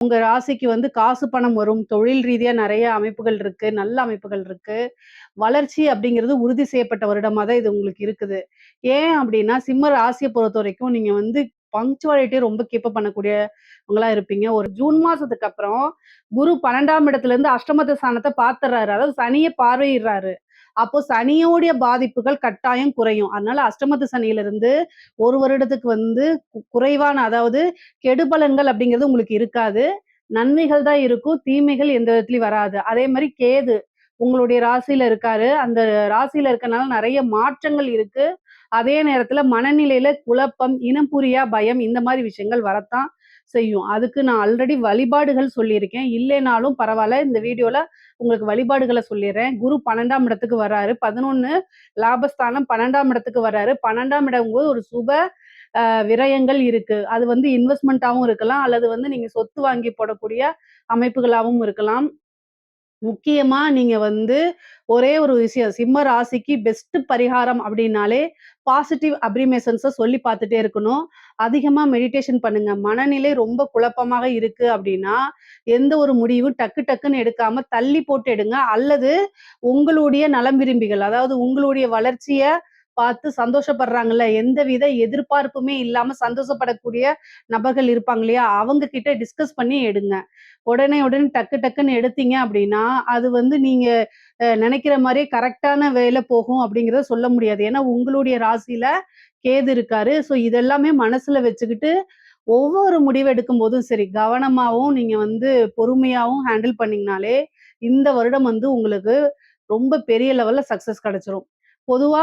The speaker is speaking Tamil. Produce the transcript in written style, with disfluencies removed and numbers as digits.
உங்க ராசிக்கு வந்து காசு பணம் வரும். தொழில் ரீதியா நெறைய அமைப்புகள் இருக்கு. நல்ல அமைப்புகள் இருக்கு. வளர்ச்சி அப்படிங்கிறது உறுதி செய்யப்பட்ட வருடமா தான் இது உங்களுக்கு இருக்குது. ஏன் அப்படின்னா, சிம்ம ராசிய பொறுத்தவரைக்கும் நீங்க வந்து பங்க்சுவாலிட்டிய ரொம்ப கீப் அப் பண்ணக்கூடியவங்களா இருப்பீங்க. ஒரு ஜூன் மாசத்துக்கு அப்புறம் குரு 12ஆம் இடத்துலருந்து அஷ்டமத்து ஸ்தானத்த பார்த்துர்றாரு. அதாவது சனிய பார்வையிடுறாரு. அப்போ சனியோடைய பாதிப்புகள் கட்டாயம் குறையும். அதனால அஷ்டமத்து சனியிலிருந்து 1 வருடத்துக்கு வந்து குறைவான அதாவது கெடுபலன்கள் அப்படிங்கிறது உங்களுக்கு இருக்காது. நன்மைகள் தான் இருக்கும். தீமைகள் எந்த விதத்திலயும் வராது. அதே மாரி கேது உங்களுடைய ராசியில இருக்காரு. அந்த ராசியில இருக்கனால நெறைய மாற்றங்கள் இருக்கு. அதே நேரத்துல மனநிலையில குழப்பம், இனம் புரியா பயம் இந்த மாரி விஷயங்கள் வரத்தான் செய்யும். அதுக்கு நான் ஆல்ரெடி வழிபாடுகள் சொல்லியிருக்கேன். இல்லைனாலும் பரவால்ல. இந்த வீடியோல உங்களுக்கு வழிபாடுகள சொல்லிர்றேன். குரு 12ஆம் இடத்துக்கு வராரு. 11 லாபஸ்தானம் 12ஆம் இடத்துக்கு வராரு. 12ஆம் இடம்ங்கும்போது ஒரு சுப விரயங்கள் இருக்கு. அது வந்து இன்வெஸ்ட்மென்ட்டாவும் இருக்கலாம். அல்லது வந்து நீங்க சொத்து வாங்கி போடக்கூடிய அமைப்புகளாவும் இருக்கலாம். முக்கியமா நீங்க வந்து ஒரே ஒரு விஷயம், சிம்ம ராசிக்கு பெஸ்ட் பரிகாரம் அப்டின்னாலே, பாசிட்டிவ் அப்ரிமேஷன்ஸ சொல்லி பார்த்துட்டே இருக்கணும். அதிகமா மெடிடேஷன் பண்ணுங்க. மனநிலை ரொம்ப குழப்பமாக இருக்கு அப்டின்னா, எந்த ஒரு முடிவும் டக்கு டக்குன்னு எடுக்காம தள்ளி போட்டு எடுங்க. அல்லது உங்களுடைய நலம் விரும்பிகள், அதாவது உங்களுடைய வளர்ச்சிய பார்த்து சந்தோஷப்படுறாங்கல்ல, எந்தவித எதிர்பார்ப்புமே இல்லாம சந்தோஷப்படக்கூடிய நபர்கள் இருப்பாங்க இல்லையா? அவங்க கிட்ட டிஸ்கஸ் பண்ணி எடுங்க. உடனே டக்கு டக்குன்னு எடுத்தீங்க அப்டின்னா, அது வந்து நீங்க நெனைக்கிற மாரியே கரெக்ட்டான வேல போகும் அப்டிங்கிறத சொல்ல முடியாது. ஏன்னா, உங்களுடைய ராசியில கேது இருக்காரு. ஸோ இதெல்லாமே மனசுல வச்சுக்கிட்டு, ஒவ்வொரு முடிவு எடுக்கும்போதும் சரி, கவனமாவும் நீங்க வந்து பொறுமையாவும் ஹேண்டில் பண்ணீங்கனாலே, இந்த வருடம் வந்து உங்களுக்கு ரொம்ப பெரிய லெவல்ல சக்சஸ் கெடைச்சிரும். பொதுவா